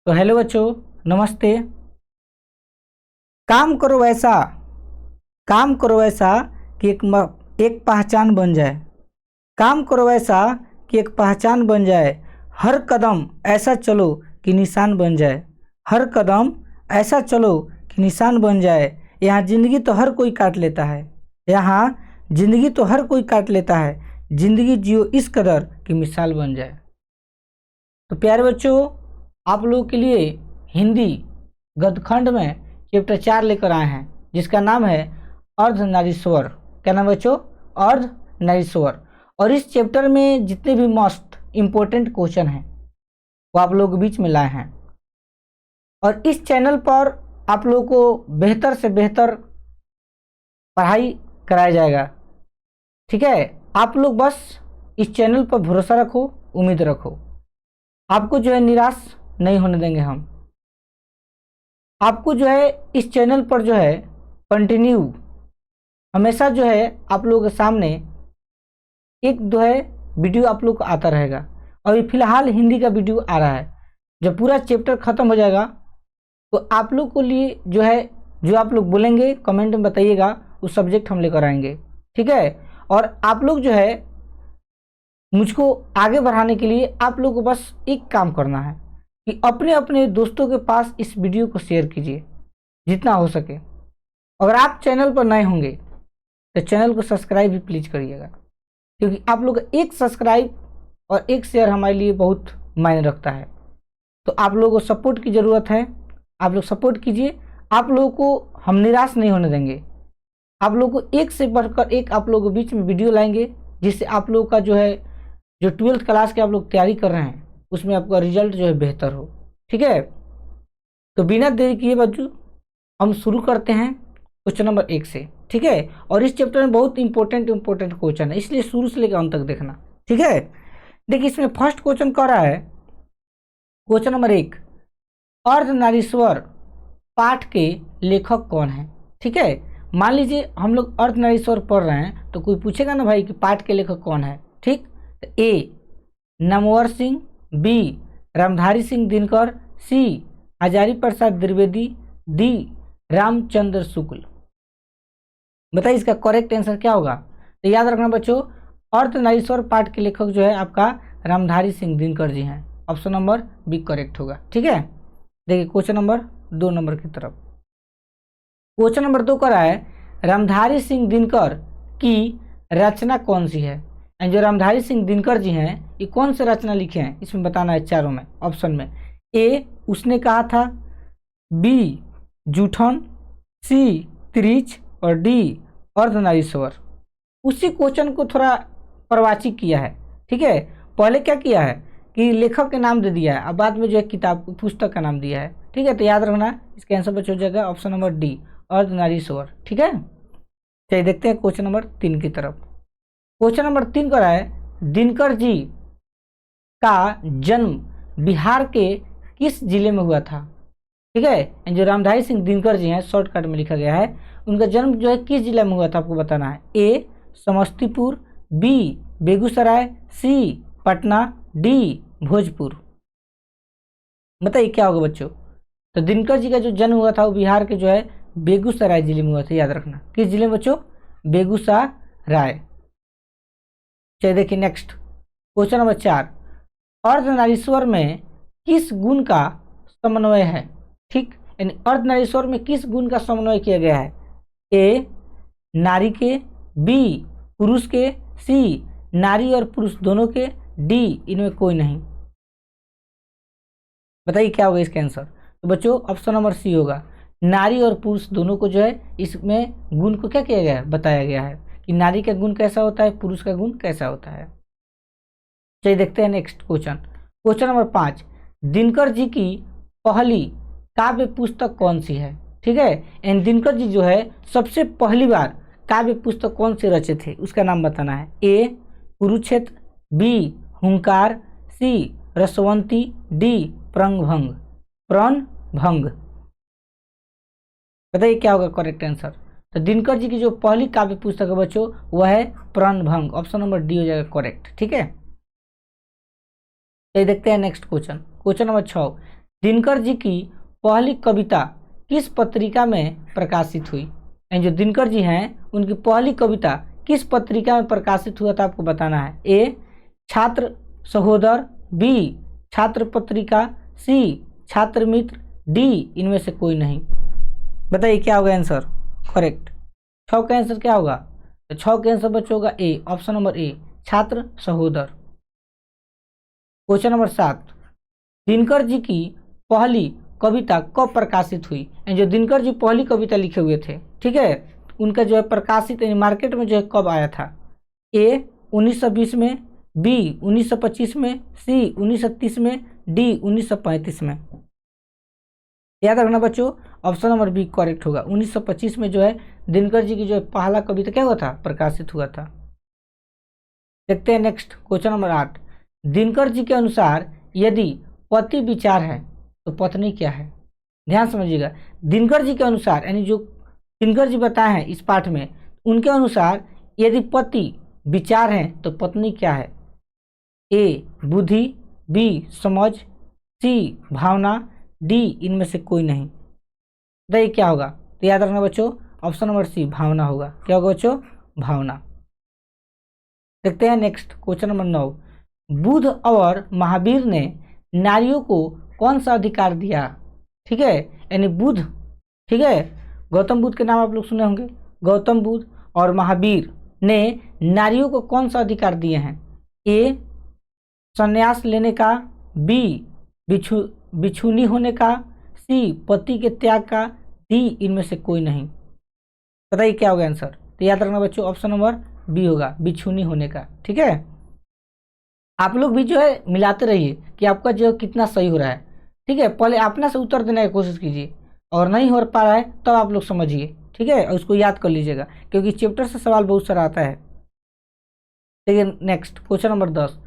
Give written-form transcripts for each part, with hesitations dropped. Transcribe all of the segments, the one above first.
तो हेलो बच्चों, नमस्ते। काम करो वैसा काम करो वैसा कि एक पहचान बन जाए। काम करो वैसा कि एक पहचान बन जाए। हर कदम ऐसा चलो कि निशान बन जाए। हर कदम ऐसा चलो कि निशान बन जाए। यहाँ ज़िंदगी तो हर कोई काट लेता है। यहाँ ज़िंदगी तो हर कोई काट लेता है। ज़िंदगी जियो इस कदर कि मिसाल बन जाए। तो प्यारे बच्चों, आप लोगों के लिए हिंदी गद्यखंड में चैप्टर 4 लेकर आए हैं, जिसका नाम है अर्धनारीश्वर। क्या नाम बच्चों? अर्धनारीश्वर। और इस चैप्टर में जितने भी मोस्ट इम्पोर्टेंट क्वेश्चन हैं वो आप लोगों के बीच में लाए हैं। और इस चैनल पर आप लोगों को बेहतर से बेहतर पढ़ाई कराया जाएगा। ठीक है, आप लोग बस इस चैनल पर भरोसा रखो, उम्मीद रखो। आपको जो है निराश नहीं होने देंगे हम। आपको जो है इस चैनल पर जो है कंटिन्यू हमेशा जो है आप लोगों के सामने एक जो है वीडियो आप लोग को आता रहेगा। और ये फिलहाल हिंदी का वीडियो आ रहा है। जब पूरा चैप्टर ख़त्म हो जाएगा तो आप लोग को लिए जो है जो आप लोग बोलेंगे कमेंट में बताइएगा, उस सब्जेक्ट हम लेकर आएंगे। ठीक है, और आप लोग जो है मुझको आगे बढ़ाने के लिए आप लोग को बस एक काम करना है कि अपने अपने दोस्तों के पास इस वीडियो को शेयर कीजिए जितना हो सके। अगर आप चैनल पर नए होंगे तो चैनल को सब्सक्राइब भी प्लीज़ करिएगा, क्योंकि आप लोग एक सब्सक्राइब और एक शेयर हमारे लिए बहुत मायने रखता है। तो आप लोगों को सपोर्ट की ज़रूरत है। आप लोग सपोर्ट कीजिए। आप लोगों को हम निराश नहीं होने देंगे। आप लोगों को एक से बढ़कर एक आप लोगों के बीच में वीडियो लाएंगे, जिससे आप लोगों का जो है जो 12th क्लास के आप लोग तैयारी कर रहे हैं उसमें आपका रिजल्ट जो है बेहतर हो। ठीक है, तो बिना देरी किए बच्चों हम शुरू करते हैं क्वेश्चन नंबर 1 से। ठीक है, और इस चैप्टर में बहुत इंपॉर्टेंट क्वेश्चन है, इसलिए शुरू से लेकर अंत तक देखना। ठीक है, देखिए इसमें फर्स्ट क्वेश्चन कह रहा है, क्वेश्चन नंबर 1, अर्धनारीश्वर पाठ के लेखक कौन है? ठीक है, मान लीजिए हम लोग अर्धनारीश्वर पढ़ रहे हैं तो कोई पूछेगा ना भाई कि पाठ के लेखक कौन है। ठीक, तो ए नामवर सिंह, बी रामधारी सिंह दिनकर, सी हजारी प्रसाद द्विवेदी, डी रामचंद्र शुक्ल। बताइए इसका करेक्ट आंसर क्या होगा? तो याद रखना बच्चों, अर्धनारीश्वर पाठ के लेखक जो है आपका रामधारी सिंह दिनकर जी हैं। ऑप्शन नंबर बी करेक्ट होगा। ठीक है, देखिए क्वेश्चन नंबर 2 नंबर की तरफ। क्वेश्चन नंबर 2 रहा है, रामधारी सिंह दिनकर की रचना कौन सी है? एंड जो रामधारी सिंह दिनकर जी हैं ये कौन से रचना लिखे हैं इसमें बताना है चारों में। ऑप्शन में ए उसने कहा था, बी जूठन, सी त्रिच और डी अर्धनारीश्वर। उसी क्वेश्चन को थोड़ा प्रवाचिक किया है। ठीक है, पहले क्या किया है कि लेखक के नाम दे दिया है, अब बाद में जो है किताब पुस्तक का नाम दिया है। ठीक है, तो याद रखना इसका आंसर बच हो जाएगा ऑप्शन नंबर डी अर्धनारीश्वर। ठीक है, चलिए देखते हैं क्वेश्चन नंबर 3 की तरफ। क्वेश्चन नंबर 3 का है, दिनकर जी का जन्म बिहार के किस जिले में हुआ था? ठीक है, जो रामधारी सिंह दिनकर जी हैं शॉर्टकट में लिखा गया है, उनका जन्म जो है किस जिले में हुआ था आपको बताना है। ए समस्तीपुर, बी बेगूसराय, सी पटना, डी भोजपुर। बताइए क्या होगा बच्चों? तो दिनकर जी का जो जन्म हुआ था वो बिहार के जो है बेगूसराय जिले में हुआ था। याद रखना किस जिले में बच्चों? बेगूसराय। चलिए देखिए नेक्स्ट क्वेश्चन नंबर 4, अर्धनारीश्वर में किस गुण का समन्वय है? ठीक, यानी अर्धनारीश्वर में किस गुण का समन्वय किया गया है? ए नारी के, बी पुरुष के, सी नारी और पुरुष दोनों के, डी इनमें कोई नहीं। बताइए क्या होगा इसका आंसर? तो बच्चों ऑप्शन नंबर सी होगा, नारी और पुरुष दोनों को जो है इसमें गुण को क्या किया गया है, बताया गया है कि नारी का गुण कैसा होता है, पुरुष का गुण कैसा होता है। चलिए देखते हैं next question. Question number 5, Dinkar ji की पहली काव्य पुस्तक कौन सी है? ठीक है, एंड दिनकर जी जो है सबसे पहली बार काव्य पुस्तक कौन से रचे थे उसका नाम बताना है। ए कुरुक्षेत्र, बी हुंकार, सी रसवंती, डी प्रणभंग। बताइए क्या होगा करेक्ट आंसर? तो दिनकर जी की जो पहली काव्य पुस्तक है बच्चों वह है प्रणभंग। ऑप्शन नंबर डी हो जाएगा करेक्ट। ठीक है, ये देखते हैं next question. Question number 6, Dinkar ji की पहली कविता किस पत्रिका में प्रकाशित हुई? यानी जो दिनकर जी हैं उनकी पहली कविता किस पत्रिका में प्रकाशित हुआ था आपको बताना है। ए छात्र सहोदर, बी छात्र पत्रिका, सी छात्र मित्र, डी इनमें से कोई नहीं। बताइए क्या होगा आंसर करेक्ट। 6 का आंसर क्या होगा? तो 6 का आंसर बच्चों होगा ए, ऑप्शन नंबर ए छात्र सहोदर। क्वेश्चन नंबर 7, दिनकर जी की पहली कविता कब प्रकाशित हुई? जो दिनकर जी पहली कविता लिखे हुए थे, ठीक है, उनका जो है प्रकाशित यानी मार्केट में जो है कब आया था? ए 1920 में, बी 1925 में, सी 1930 में, डी 1935 में। याद रखना बच्चों, ऑप्शन नंबर बी करेक्ट होगा। 1925 में जो है दिनकर जी की जो है पहला कविता क्या हुआ था? प्रकाशित हुआ था। देखते हैं next question number 8, Dinkar ji के अनुसार यदि पति विचार है तो पत्नी क्या है? ध्यान समझिएगा, दिनकर जी के अनुसार यानी जो दिनकर जी बताए हैं इस पाठ में, उनके अनुसार यदि पति विचार है तो पत्नी क्या है? ए बुद्धि, बी समझ, सी भावना, डी इनमें से कोई नहीं। बताइए क्या होगा? तो याद रखना बच्चों, ऑप्शन नंबर सी भावना होगा। क्या होगा बच्चों? भावना। देखते हैं नेक्स्ट क्वेश्चन नंबर 9, बुद्ध और महावीर ने नारियों को कौन सा अधिकार दिया? ठीक है, यानी बुद्ध, ठीक है, गौतम बुद्ध के नाम आप लोग सुने होंगे। गौतम बुद्ध और महावीर ने नारियों को कौन सा अधिकार दिए हैं? ए संन्यास लेने का, बी बिछुनी होने का, सी पति के त्याग का, डी इनमें से कोई नहीं। बताइए क्या होगा आंसर? तो याद रखना बच्चों, ऑप्शन नंबर बी होगा बिछुनी होने का। ठीक है, आप लोग भी जो है मिलाते रहिए कि आपका जो है कितना सही हो रहा है। ठीक है, पहले अपना से उत्तर देने की कोशिश कीजिए और नहीं हो पा रहा है तब आप लोग समझिए। ठीक है, और उसको याद कर लीजिएगा क्योंकि चैप्टर से सवाल बहुत सारा आता है। देखिए नेक्स्ट क्वेश्चन नंबर 10,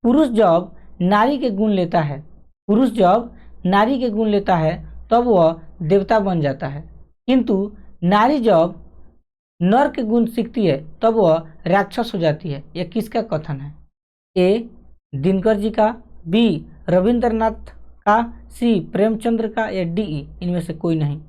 पुरुष जब नारी के गुण लेता है, पुरुष जब नारी के गुण लेता है तब वह देवता बन जाता है, किंतु नारी जब नर के गुण सीखती है तब वह राक्षस हो जाती है। यह किसका कथन है? ए दिनकर जी का, बी रविंद्रनाथ का, सी प्रेमचंद्र का, या डी इनमें से कोई नहीं।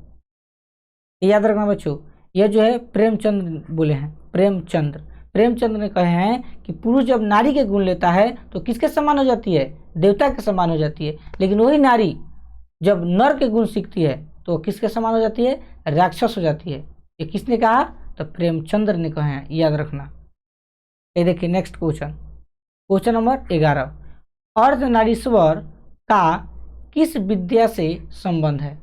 याद रखना बच्चों, यह जो है प्रेमचंद्र बोले हैं, प्रेमचंद्र ने कहे हैं कि पुरुष जब नारी के गुण लेता है तो किसके समान हो जाती है? देवता के समान हो जाती है, लेकिन वही नारी जब नर के गुण सीखती है तो किसके समान हो जाती है? राक्षस हो जाती है। ये किसने कहा? तो प्रेमचंद्र ने कहे हैं, याद रखना। ये देखिए नेक्स्ट क्वेश्चन नंबर 11, अर्धनारीश्वर का किस विद्या से संबंध है?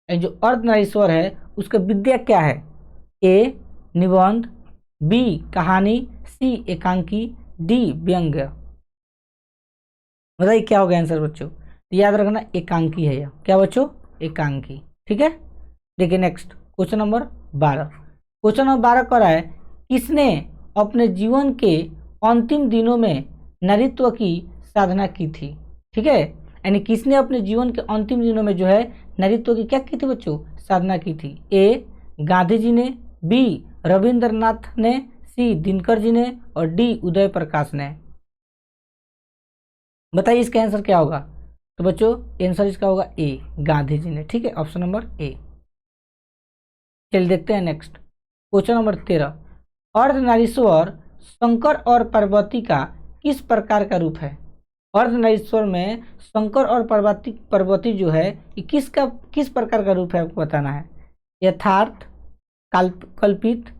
जो अर्धनारीश्वर है उसका विद्या क्या है? ए निबंध, बी कहानी, सी एकांकी, डी व्यंग्य। बताइए क्या होगा आंसर बच्चों? याद रखना एकांकी है यह। क्या बच्चों? एकांकी। ठीक है, देखिए next question number 12, question number 12 कह रहा है किसने अपने जीवन के अंतिम दिनों में नारीत्व की साधना की थी? ठीक है, यानी किसने अपने जीवन के अंतिम दिनों में जो है नारीत्व की क्या की थी बच्चों? साधना की थी। ए गांधी जी ने, बी रविंद्रनाथ ने, सी दिनकर जी ने, और डी उदय प्रकाश ने। बताइए इसका आंसर क्या होगा? तो बच्चों आंसर इसका होगा ए गांधी जी ने। ठीक है, ऑप्शन नंबर ए। चलिए देखते हैं next question number 13, Ardhanarishwar Shankar और पार्वती का किस प्रकार का रूप है? अर्धनारीश्वर में शंकर और पार्वती जो है ये किस प्रकार का रूप है आपको बताना है। यथार्थ, कल्पित,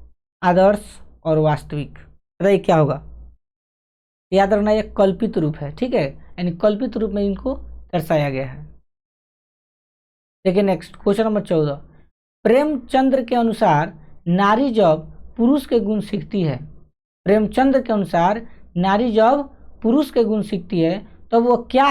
आदर्श और वास्तविक। बताइए क्या होगा? याद रखना ये कल्पित रूप है। ठीक है, यानी कल्पित रूप में इनको दर्शाया गया है। देखिए नेक्स्ट क्वेश्चन नंबर 14, प्रेमचंद्र के अनुसार नारी जब पुरुष के गुण सीखती है, प्रेमचंद्र के अनुसार नारी जब पुरुष के गुण सीखती है तब वो क्या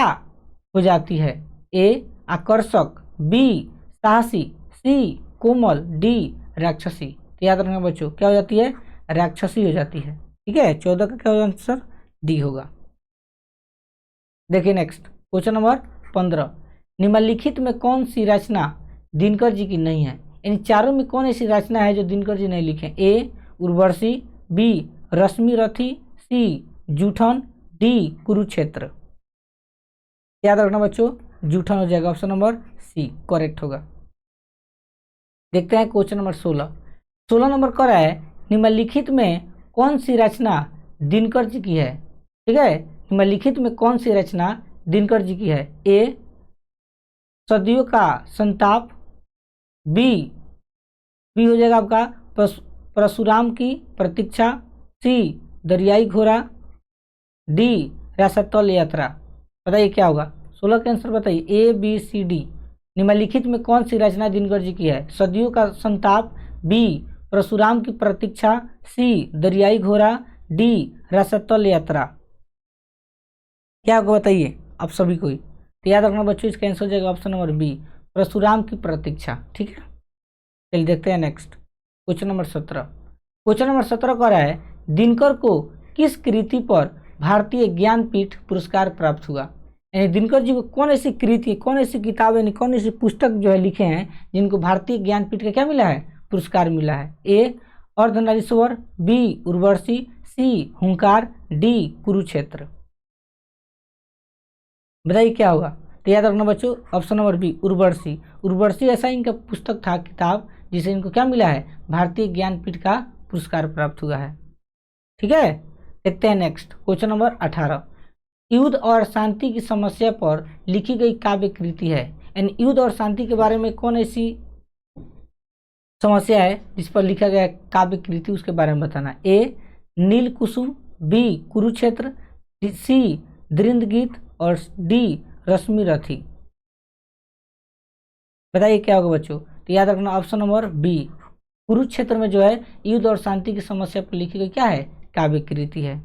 हो जाती है? ए आकर्षक, बी साहसी, सी कोमल, डी राक्षसी। तो याद रखना बच्चों क्या हो जाती है? राक्षसी हो जाती है। ठीक है, 14 का क्या होगा आंसर? डी होगा। देखिए नेक्स्ट क्वेश्चन नंबर 15, निम्नलिखित में कौन सी रचना दिनकर जी की नहीं है? यानी चारों में कौन ऐसी रचना है जो दिनकर जी नहीं लिखे? ए उर्वशी, बी रश्मि रथी, सी जूठन, डी कुरुक्षेत्र। याद रखना बच्चों, जूठन हो जाएगा, ऑप्शन नंबर सी करेक्ट होगा। देखते हैं क्वेश्चन नंबर 16 नंबर कह रहा है निम्नलिखित में कौन सी रचना दिनकर जी की है। ठीक है, निम्नलिखित में कौन सी रचना दिनकर जी की है। ए सदियों का संताप, बी हो जाएगा आपका परशुराम की प्रतीक्षा, सी दरियाई घोड़ा, डी रसातल यात्रा। बताइए क्या होगा, 16 का आंसर बताइए, ए बी सी डी। निम्नलिखित में कौन सी रचना दिनकर जी की है। सदियों का संताप, बी परशुराम की प्रतीक्षा, सी दरियाई घोड़ा, डी रसातल यात्रा। क्या होगा बताइए आप सभी को। तो याद रखना बच्चों, इसका आंसर हो जाएगा ऑप्शन नंबर बी परशुराम की प्रतीक्षा। ठीक है, चलिए देखते हैं next question number 17। Question number 17 कह रहा है दिनकर को किस कृति पर भारतीय ज्ञानपीठ पुरस्कार प्राप्त हुआ। यानी दिनकर जी को कौन ऐसी कृति, कौन ऐसी किताब, यानी कौन ऐसी पुस्तक जो है लिखे हैं जिनको भारतीय ज्ञानपीठ का क्या मिला है, पुरस्कार मिला है। ए अर्धनारीश्वर, बी उर्वशी, सी हुंकार, डी कुरुक्षेत्र। बताइए क्या होगा। तो याद रखना बच्चों, option number B Urvashi. Urvashi ऐसा इनका पुस्तक था, किताब, जिसे इनको क्या मिला है, भारतीय ज्ञानपीठ का पुरस्कार प्राप्त हुआ है। ठीक है, देखते हैं नेक्स्ट क्वेश्चन नंबर 18। युद्ध और शांति की समस्या पर लिखी गई काव्य कृति है। यानी युद्ध और शांति के बारे में कौन ऐसी समस्या है जिस पर लिखा गया काव्य कृति, उसके बारे में बताना। ए नील कुसुम, बी कुरुक्षेत्र, सी दृंद गीत और डी रश्मि रथी। बताइए क्या होगा बच्चों। तो याद रखना ऑप्शन नंबर बी कुरुक्षेत्र में जो है युद्ध और शांति की समस्या पर लिखी गई क्या है, काव्य कृति है।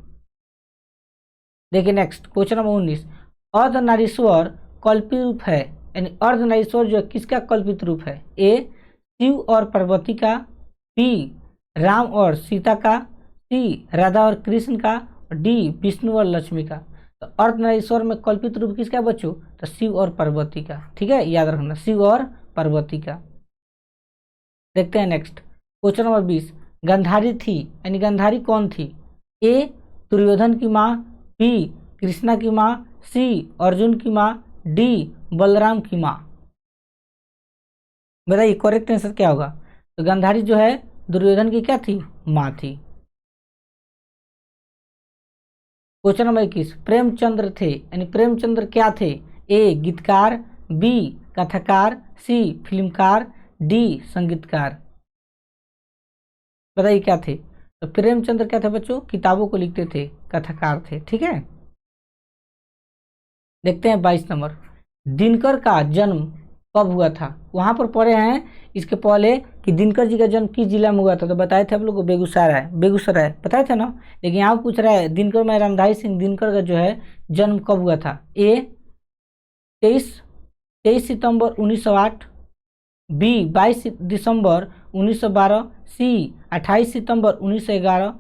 देखिए नेक्स्ट क्वेश्चन नंबर 19। अर्धनारीश्वर कल्पित रूप है। यानी अर्धनारीश्वर जो है किसका कल्पित रूप है। ए शिव और पार्वती का, बी राम और सीता का, सी राधा और कृष्ण का, डी विष्णु और लक्ष्मी का। तो अर्धनारीश्वर में कल्पित रूप किसका बच्चों, तो शिव और पार्वती का। ठीक है, याद रखना शिव और पार्वती का। देखते हैं नेक्स्ट क्वेश्चन नंबर 20। गांधारी थी, यानी गांधारी कौन थी। ए दुर्योधन की माँ, बी कृष्णा की माँ, सी अर्जुन की माँ, डी बलराम की माँ। बताइए करेक्ट आंसर क्या होगा। तो गांधारी जो है दुर्योधन की क्या थी, माँ थी। Question number 21। प्रेमचंद्र थे, यानी प्रेमचंद्र क्या थे। ए गीतकार, बी कथाकार, सी फिल्मकार, डी संगीतकार। बताइए क्या थे। तो प्रेमचंद्र क्या थे बच्चों, किताबों को लिखते थे, कथाकार थे। ठीक है, देखते हैं 22 नंबर। दिनकर का जन्म कब हुआ था। वहां पर पढ़े हैं इसके पहले कि दिनकर जी का जन्म किस जिला में हुआ था, तो बताए थे आप लोग को बेगूसराय बताए थे ना। लेकिन यहाँ पूछ रहा है दिनकर में रामधारी सिंह दिनकर का जो है जन्म कब हुआ था। ए 23 सितंबर 1908, बी 22 दिसंबर 1912, सी 28 सितंबर 1911,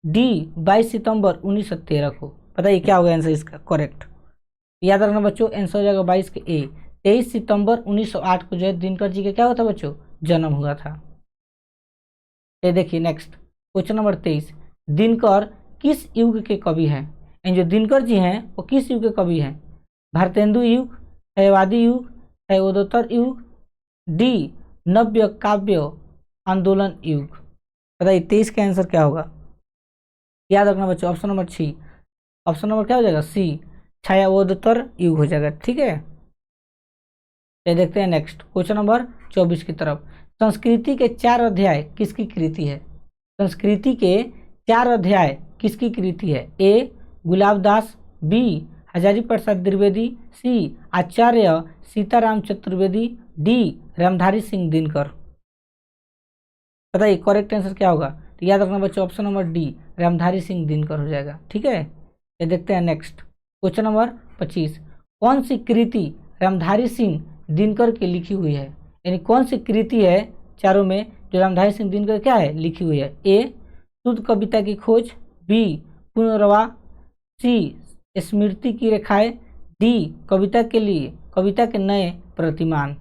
डी 22 सितंबर 1913 को। बताइए क्या होगा आंसर इसका करेक्ट। याद रखना बच्चों, आंसर हो जाएगा 22 के ए 23 सितंबर 1908 को जो है दिनकर जी का क्या हुआ था बच्चों, जन्म हुआ था। ये देखिए नेक्स्ट क्वेश्चन नंबर 23। दिनकर किस युग के कवि हैं। जो दिनकर जी हैं वो किस युग के कवि हैं। भारतेंदु युग, शैवादी युग, शैवोत्तर युग, डी नव्य काव्य आंदोलन युग। बताइए 23 का आंसर क्या होगा। याद रखना बच्चों, option number C, option number क्या हो जाएगा सी छायावोत्तर युग हो जाएगा। ठीक है, ये देखते हैं नेक्स्ट क्वेश्चन नंबर 24 की तरफ। संस्कृति के 4 अध्याय किसकी कृति है। संस्कृति के 4 अध्याय किसकी कृति है। ए गुलाबदास, बी हजारी प्रसाद द्विवेदी, सी आचार्य सीताराम चतुर्वेदी, डी रामधारी सिंह दिनकर। बताइए करेक्ट आंसर क्या होगा। तो याद रखना बच्चों, option number D Ramdhari Singh Dinkar हो जाएगा। ठीक है, ये देखते हैं नेक्स्ट क्वेश्चन नंबर 25। कौन सी कृति रामधारी सिंह दिनकर की लिखी हुई है। यानी कौन सी कृति है चारों में जो रामधारी सिंह दिनकर क्या है लिखी हुई है। ए शुद्ध कविता की खोज, बी पुनर्वा, सी स्मृति की रेखाएं, डी कविता के लिए कविता के नए प्रतिमान।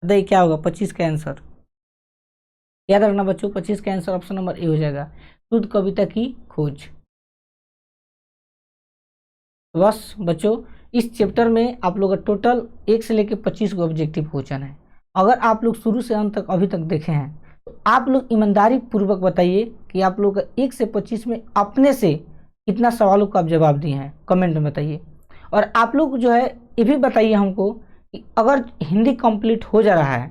बताइए क्या होगा 25 का आंसर। याद रखना बच्चों, 25 का आंसर ऑप्शन नंबर ए हो जाएगा, शुद्ध कविता की खोज। बस बच्चों इस चैप्टर में आप लोग का टोटल 1 से लेकर 25 को ऑब्जेक्टिव क्वेश्चन है। अगर आप लोग शुरू से अंत तक अभी तक देखे हैं तो आप लोग ईमानदारी पूर्वक बताइए कि आप लोग का 1 से 25 में अपने से कितना सवालों का आप जवाब दिए हैं, कमेंट में बताइए। और आप लोग जो है ये भी बताइए हमको कि अगर हिंदी कंप्लीट हो जा रहा है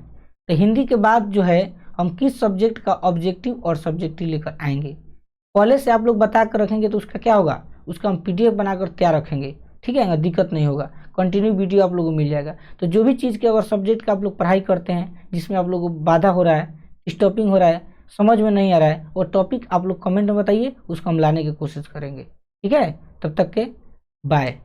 तो हिंदी के बाद जो है हम किस सब्जेक्ट का ऑब्जेक्टिव और सब्जेक्टिव लेकर आएंगे। पहले से आप लोग बता कर रखेंगे तो उसका क्या होगा, उसका हम PDF बनाकर तैयार रखेंगे, ठीक है ना, दिक्कत नहीं होगा, कंटिन्यू वीडियो आप लोगों को मिल जाएगा। तो जो भी चीज़ के अगर सब्जेक्ट का आप लोग पढ़ाई करते हैं जिसमें आप लोगों को बाधा हो रहा है, स्टॉपिंग हो रहा है, समझ में नहीं आ रहा है, वो टॉपिक आप लोग कमेंट में बताइए, उसको हम लाने की कोशिश करेंगे। ठीक है, तब तक के बाय।